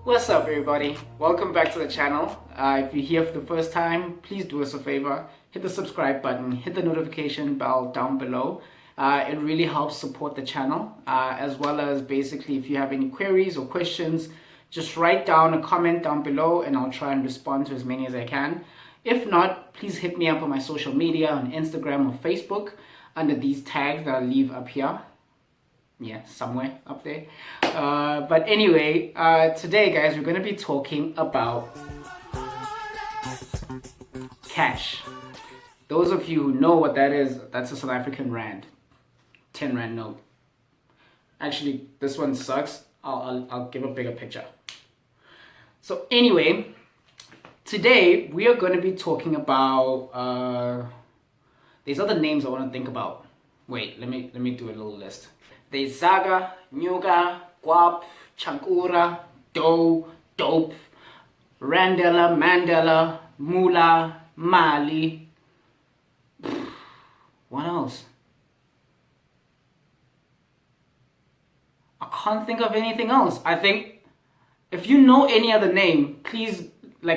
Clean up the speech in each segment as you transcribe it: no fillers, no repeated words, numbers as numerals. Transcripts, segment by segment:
What's up everybody? Welcome back to the channel. If you're here for the first time, please do us a favor. Hit the subscribe button, hit the notification bell down below. It really helps support the channel, as well as basically if you have any queries or questions, just write down a comment down below and I'll try and respond to as many as I can. If not, please hit me up on my social media on Instagram or Facebook under these tags that I'll leave up here. Yeah, somewhere up there. But anyway, today guys, we're going to be talking about cash. Those of you who know what that is, that's a South African rand. 10 rand note. Actually, this one sucks. I'll give a bigger picture. So anyway, today we are going to be talking about these other names I want to think about. Wait, let me do a little list. There's Zaga, Nyuga, Guap, Chankura, Do, Dope, Randela, Mandela, Mula, Mali. What else? I can't think of anything else. I think if you know any other name, please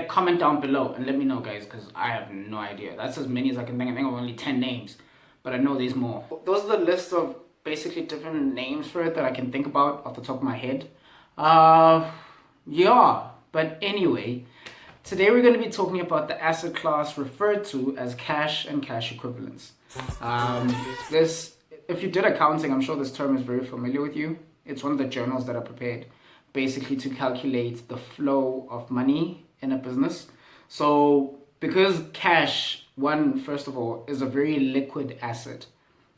comment down below and let me know, guys, because I have no idea. That's as many as I can think. I think of only 10 names, but I know there's more. Those are the lists of basically different names for it that I can think about off the top of my head. Yeah, but anyway, today we're going to be talking about the asset class referred to as cash and cash equivalents. If you did accounting, I'm sure this term is very familiar with you. It's one of the journals that are prepared basically to calculate the flow of money in a business. So because cash, first of all, is a very liquid asset.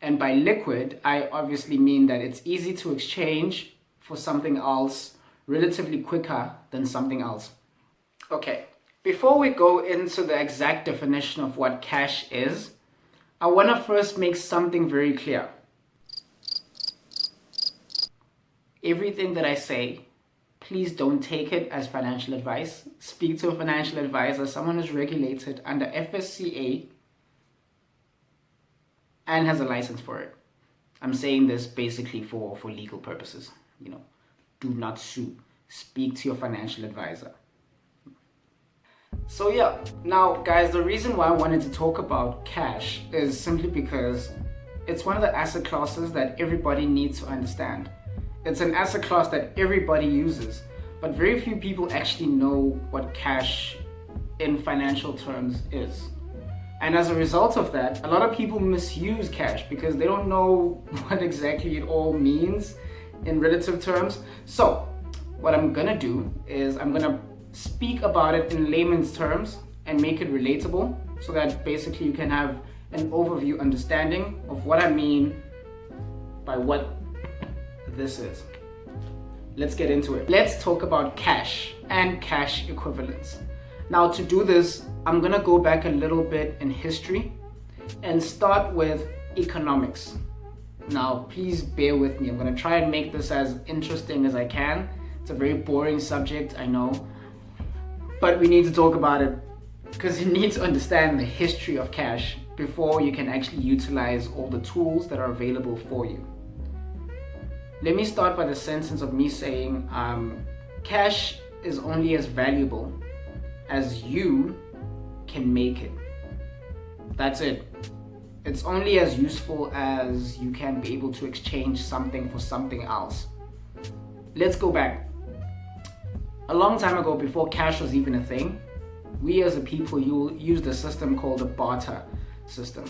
And by liquid, I obviously mean that it's easy to exchange for something else relatively quicker than something else. Okay, before we go into the exact definition of what cash is, I want to first make something very clear. Everything that I say, please don't take it as financial advice. Speak to a financial advisor, someone who's regulated under FSCA and has a license for it. I'm saying this basically for legal purposes. Do not sue. Speak to your financial advisor. So yeah, now guys, the reason why I wanted to talk about cash is simply because it's one of the asset classes that everybody needs to understand. It's an asset class that everybody uses, but very few people actually know what cash in financial terms is. And as a result of that, a lot of people misuse cash because they don't know what exactly it all means in relative terms. So what I'm gonna do is I'm gonna speak about it in layman's terms and make it relatable so that basically you can have an overview understanding of what I mean by what this is. Let's get into it. Let's talk about cash and cash equivalents. Now to do this, I'm gonna go back a little bit in history and start with economics. Now please bear with me. I'm gonna try and make this as interesting as I can. It's a very boring subject, I know, but we need to talk about it because you need to understand the history of cash before you can actually utilize all the tools that are available for you. Let me start by the sentence of me saying cash is only as valuable as you can make it. That's it. It's only as useful as you can be able to exchange something for something else. Let's go back. A long time ago, before cash was even a thing, we as a people used a system called the barter system.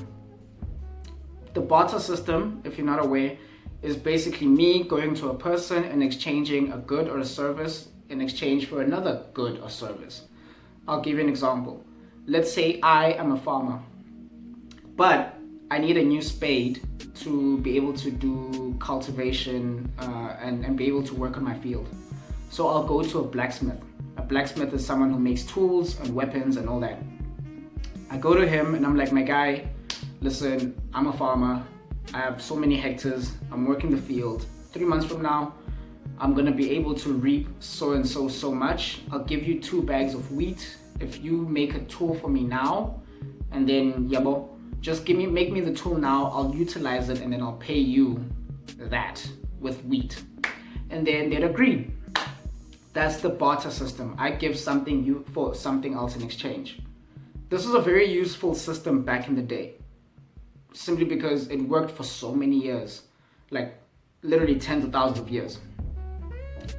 The barter system, if you're not aware, is basically me going to a person and exchanging a good or a service in exchange for another good or service. I'll give you an example. Let's say I am a farmer, but I need a new spade to be able to do cultivation and be able to work on my field. So I'll go to a blacksmith. A blacksmith is someone who makes tools and weapons and all that. I go to him and I'm like, my guy, listen, I'm a farmer. I have so many hectares. I'm working the field. 3 months from now, I'm gonna be able to reap so and so much. I'll give you 2 bags of wheat if you make a tool for me now, and then yabo, just make me the tool now. I'll utilize it and then I'll pay you that with wheat. And then they'd agree. That's the barter system. I give something you for something else in exchange. This was a very useful system back in the day, simply because it worked for so many years, like literally tens of thousands of years.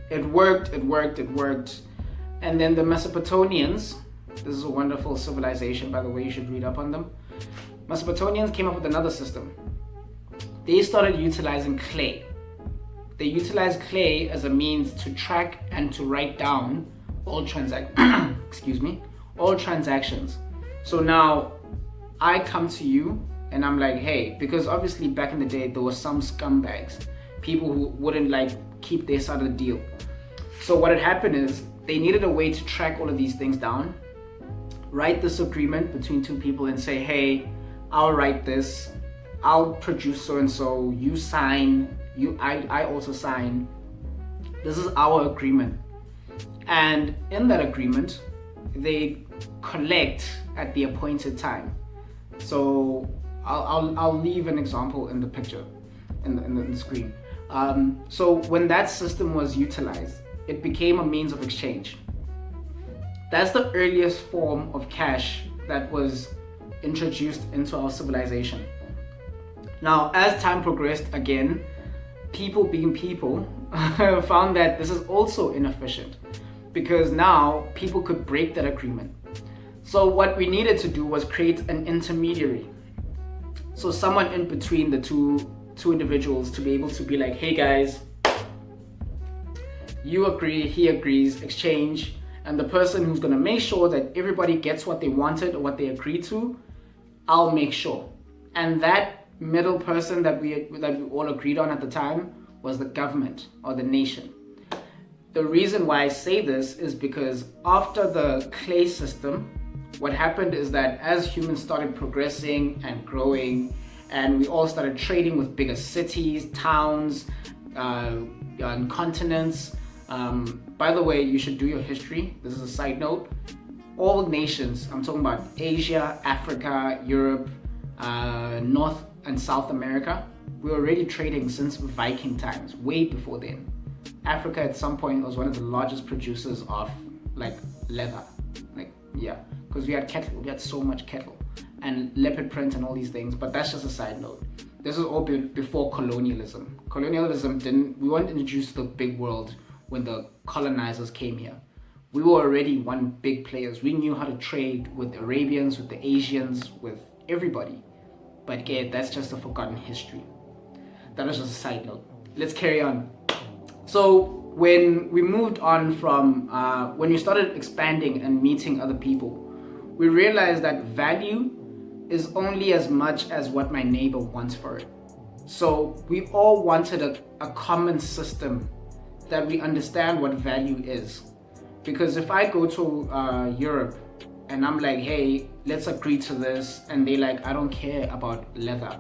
It worked. And then the Mesopotamians, this is a wonderful civilization, by the way, you should read up on them. Mesopotamians came up with another system. They started utilizing clay. They utilized clay as a means to track and to write down all all transactions. So now I come to you and I'm like, hey, because obviously back in the day there were some scumbags, people who wouldn't like keep their side of the deal. So what had happened is they needed a way to track all of these things down, write this agreement between two people and say, hey, I'll write this, I'll produce so and so, you sign, I also sign. This is our agreement. And in that agreement, they collect at the appointed time. So I'll leave an example in the picture, in the screen. So when that system was utilized, it became a means of exchange. That's the earliest form of cash that was introduced into our civilization. Now, as time progressed, again, people being people found that this is also inefficient, because now people could break that agreement. So what we needed to do was create an intermediary. So someone in between the two individuals to be able to be like, hey guys, you agree, he agrees, exchange, and the person who's gonna make sure that everybody gets what they wanted or what they agreed to, I'll make sure. And that middle person that we all agreed on at the time was the government or the nation. The reason why I say this is because after the clay system, what happened is that as humans started progressing and growing, and we all started trading with bigger cities, towns, and continents. By the way, you should do your history. This is a side note. All nations, I'm talking about Asia, Africa, Europe, North and South America, we were already trading since Viking times, way before then. Africa at some point was one of the largest producers of like leather, because we had cattle, we had so much cattle and leopard print and all these things. But that's just a side note. This is all before colonialism. We weren't introduced to the big world when the colonizers came here. We were already one big players. We knew how to trade with the Arabians, with the Asians, with everybody. But again, that's just a forgotten history. That was just a side note. Let's carry on. So when we moved on from, when we started expanding and meeting other people, we realized that value is only as much as what my neighbor wants for it. So we all wanted a common system that we understand what value is. Because if I go to Europe and I'm like, hey, let's agree to this, and they like, I don't care about leather.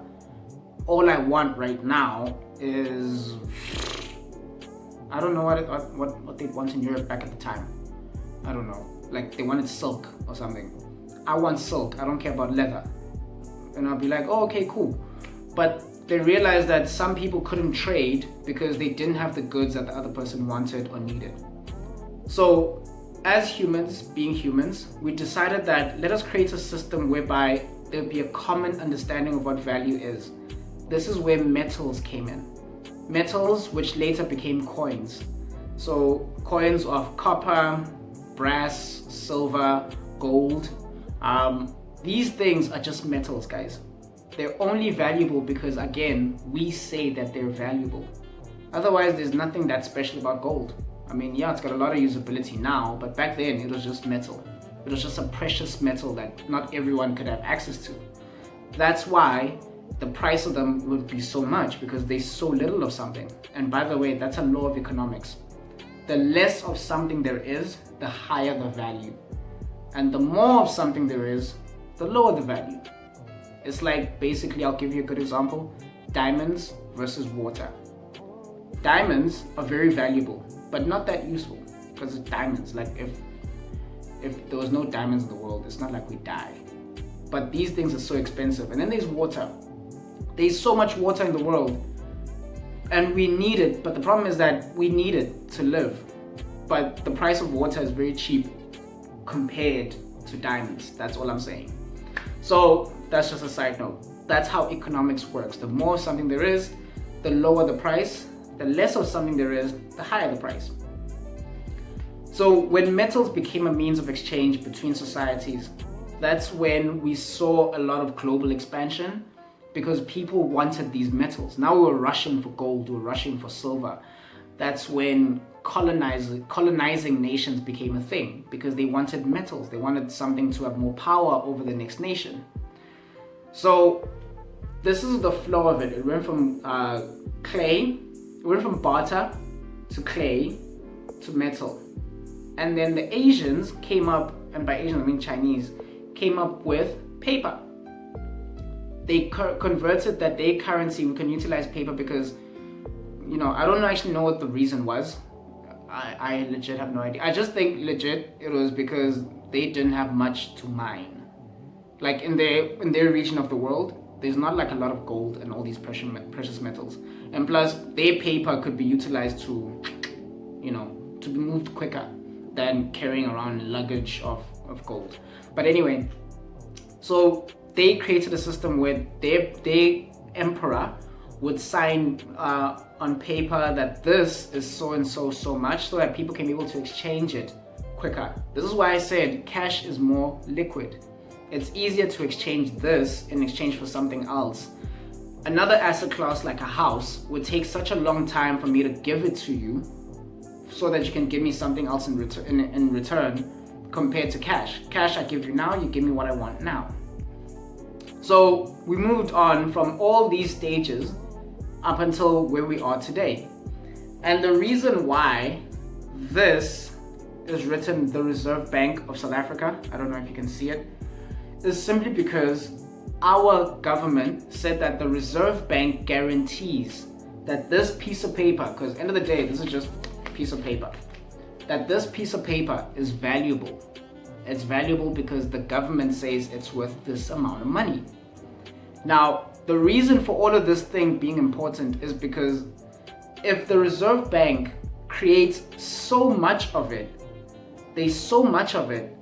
All I want right now is, I don't know what they want in Europe back at the time. I don't know, like they wanted silk or something. I want silk, I don't care about leather. And I'll be like, oh, okay, cool. But they realized that some people couldn't trade because they didn't have the goods that the other person wanted or needed. So as humans, being humans, we decided that let us create a system whereby there'll be a common understanding of what value is. This is where metals came in. Metals, which later became coins. So coins of copper, brass, silver, gold. These things are just metals, guys. They're only valuable because, again, we say that they're valuable. Otherwise, there's nothing that special about gold. I mean, yeah, it's got a lot of usability now, but back then it was just metal. It was just a precious metal that not everyone could have access to. That's why the price of them would be so much, because there's so little of something. And by the way, that's a law of economics. The less of something there is, the higher the value. And the more of something there is, the lower the value. It's like, basically, I'll give you a good example. Diamonds versus water. Diamonds are very valuable, but not that useful, because it's diamonds. Like if there was no diamonds in the world, it's not like we die. But these things are so expensive. And then there's water. There's so much water in the world, and we need it, but the problem is that we need it to live. but the price of water is very cheap compared to diamonds. That's all I'm saying. So that's just a side note. That's how economics works. The more something there is, the lower the price. The less of something there is, the higher the price. So when metals became a means of exchange between societies, that's when we saw a lot of global expansion, because people wanted these metals. Now we were rushing for gold, we were rushing for silver. That's when colonizing nations became a thing, because they wanted metals. They wanted something to have more power over the next nation. So this is the flow of it. It went from clay, it went from barter to clay to metal. And then the Asians came up, and by Asians I mean Chinese, came up with paper. They converted that their currency, we can utilize paper because, you know, I don't actually know what the reason was. I legit have no idea. I just think legit it was because they didn't have much to mine. Like in their region of the world, there's not like a lot of gold and all these precious metals. And plus, their paper could be utilized to, you know, to be moved quicker than carrying around luggage of gold. But anyway, so they created a system where their emperor would sign on paper that this is so and so much, so that people can be able to exchange it quicker. This is why I said cash is more liquid. It's easier to exchange this in exchange for something else. Another asset class like a house would take such a long time for me to give it to you so that you can give me something else in return compared to cash. Cash I give you now, you give me what I want now. So we moved on from all these stages up until where we are today. And the reason why this is written the Reserve Bank of South Africa, I don't know if you can see it, is simply because our government said that the Reserve Bank guarantees that this piece of paper, because at the end of the day, this is just a piece of paper, that this piece of paper is valuable. It's valuable because the government says it's worth this amount of money. Now, the reason for all of this thing being important is because if the Reserve Bank creates so much of it, there's so much of it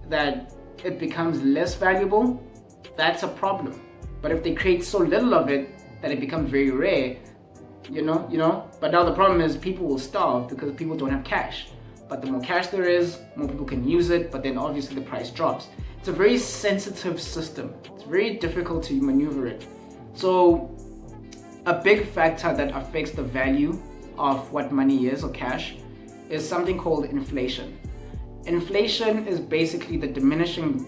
that it becomes less valuable, that's a problem. But if they create so little of it that it becomes very rare, you know, but now the problem is people will starve because people don't have cash. But the more cash there is, more people can use it, but then obviously the price drops. It's a very sensitive system. It's very difficult to maneuver it. So a big factor that affects the value of what money is or cash is something called inflation. Inflation is basically the diminishing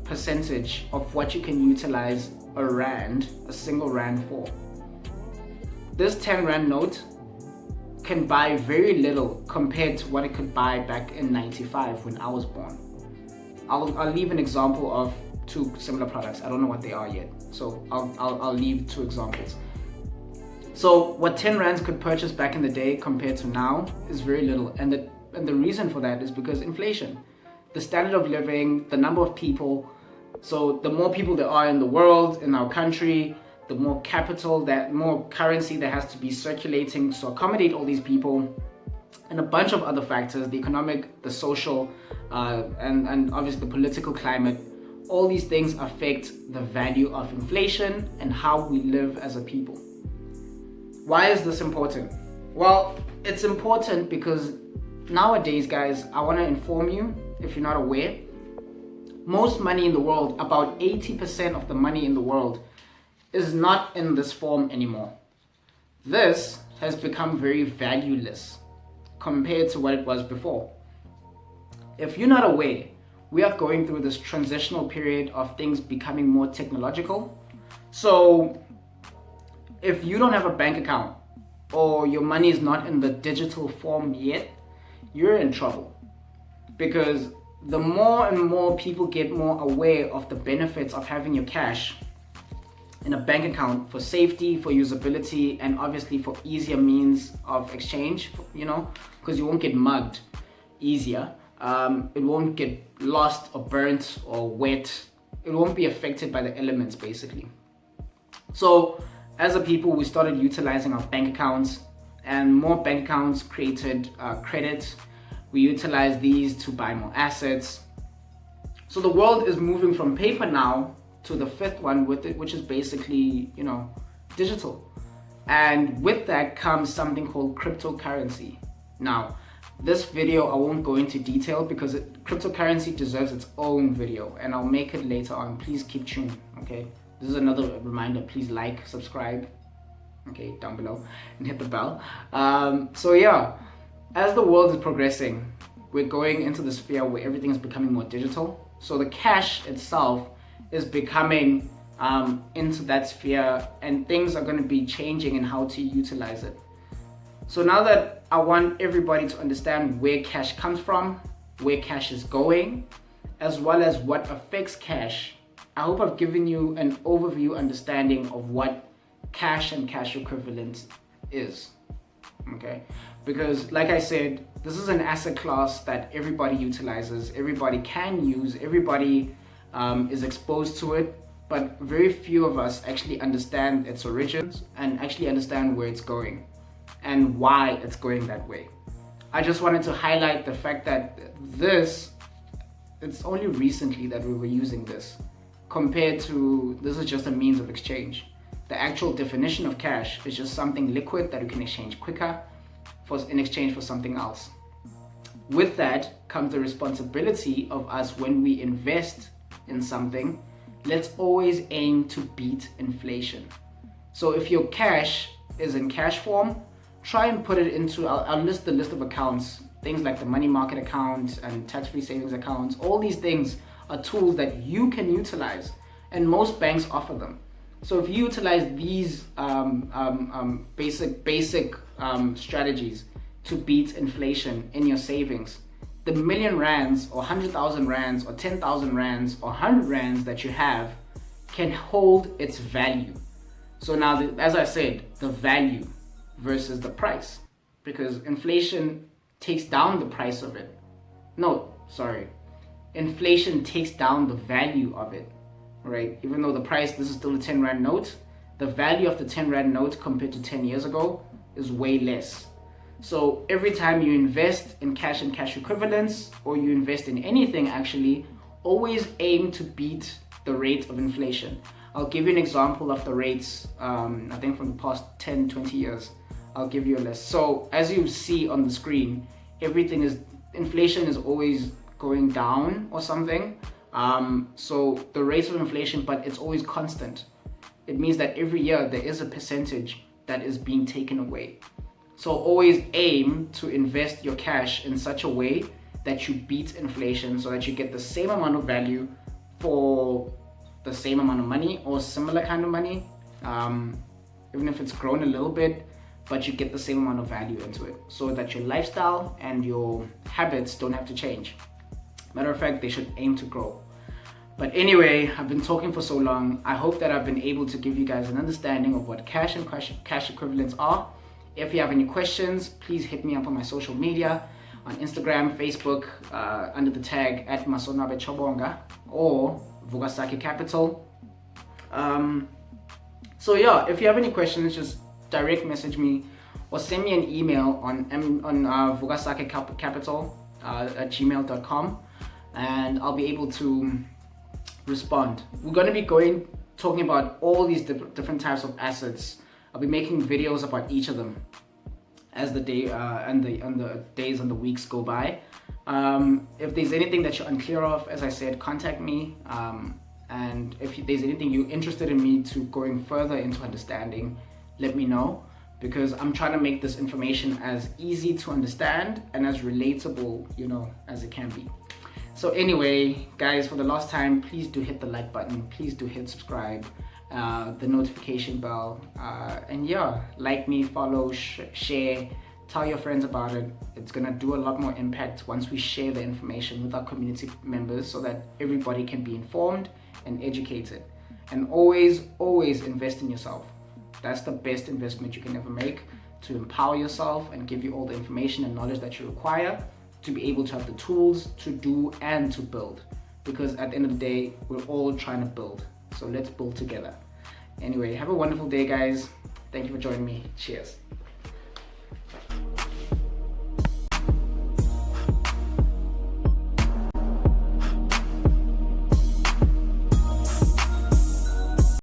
percentage of what you can utilize a single rand for. This 10 rand note can buy very little compared to what it could buy back in 95 when I was born. I'll leave an example of two similar products. I don't know what they are yet, so I'll leave two examples. So what 10 rands could purchase back in the day compared to now is very little, and the reason for that is because inflation. The standard of living, the number of people, so the more people there are in the world, in our country, the more capital, more currency that has to be circulating to accommodate all these people, and a bunch of other factors, the economic, the social, and obviously the political climate. All these things affect the value of inflation and how we live as a people. Why is this important? Well, it's important because nowadays, guys, I want to inform you, if you're not aware, most money in the world, about 80% of the money in the world, is not in this form anymore. This has become very valueless compared to what it was before. If you're not aware, we are going through this transitional period of things becoming more technological. So if you don't have a bank account or your money is not in the digital form yet, you're in trouble, because the more and more people get more aware of the benefits of having your cash in a bank account for safety, for usability, and obviously for easier means of exchange, you know, because you won't get mugged easier. It won't get lost or burnt or wet. It won't be affected by the elements, basically. So as a people, we started utilizing our bank accounts, and more bank accounts created credit, We utilize these to buy more assets. So the world is moving from paper now to the fifth one with it, which is basically, digital. And with that comes something called cryptocurrency. Now, this video I won't go into detail because cryptocurrency deserves its own video, and I'll make it later on. Please keep tuned, okay? This is another reminder. Please like, subscribe, okay, down below, and hit the bell. So yeah, as the world is progressing, we're going into the sphere where everything is becoming more digital. So the cash itself is becoming into that sphere, and things are going to be changing in how to utilize it. So now that I want everybody to understand where cash comes from, where cash is going, as well as what affects cash, I hope I've given you an overview understanding of what cash and cash equivalent is, okay? Because like I said, this is an asset class that everybody utilizes, everybody can use, everybody is exposed to it, but very few of us actually understand its origins and actually understand where it's going and why it's going that way. I just wanted to highlight the fact that it's only recently that we were using this, compared to this is just a means of exchange. The actual definition of cash is just something liquid that you can exchange quicker in exchange for something else. With that comes the responsibility of us when we invest in something. Let's always aim to beat inflation. So if your cash is in cash form, try and put it into, I'll list the list of accounts, things like the money market account and tax-free savings accounts. All these things are tools that you can utilize, and most banks offer them. So if you utilize these basic strategies to beat inflation in your savings, the million rands or 100,000 rands or 10,000 rands or 100 rands that you have can hold its value. So now, as I said, the value versus the price, because inflation takes down the price of it. No, sorry. Inflation takes down the value of it, right? Even though the price, this is still a 10 Rand note, the value of the 10 Rand note compared to 10 years ago is way less. So every time you invest in cash and cash equivalents, or you invest in anything actually, always aim to beat the rate of inflation. I'll give you an example of the rates, I think from the past 10, 20 years. I'll give you a list. So as you see on the screen, inflation is always going down or something. So the rates of inflation, but it's always constant. It means that every year there is a percentage that is being taken away. So always aim to invest your cash in such a way that you beat inflation, so that you get the same amount of value for the same amount of money or similar kind of money, even if it's grown a little bit, but you get the same amount of value into it, so that your lifestyle and your habits don't have to change. Matter of fact, they should aim to grow. But anyway, I've been talking for so long. I hope that I've been able to give you guys an understanding of what cash and cash equivalents are. If you have any questions, please hit me up on my social media, on Instagram, Facebook, under the tag at Masonwabe Tshobonga or Vukasakhecapital. So yeah, if you have any questions, just direct message me or send me an email on Vukasakhecapital at gmail.com, and I'll be able to respond. We're going to be talking about all these different types of assets. I'll be making videos about each of them as the day and the days and the weeks go by. If there's anything that you're unclear of, as I said, contact me. And if there's anything you're interested in me to going further into understanding, let me know, because I'm trying to make this information as easy to understand and as relatable, as it can be. So anyway, guys, for the last time, please do hit the like button. Please do hit subscribe, the notification bell, and yeah, like me, follow, share, tell your friends about it. It's gonna do a lot more impact once we share the information with our community members, so that everybody can be informed and educated. And always invest in yourself. That's the best investment you can ever make, to empower yourself and give you all the information and knowledge that you require to be able to have the tools to do and to build. Because at the end of the day, we're all trying to build. So let's build together. Anyway, have a wonderful day, guys. Thank you for joining me. Cheers.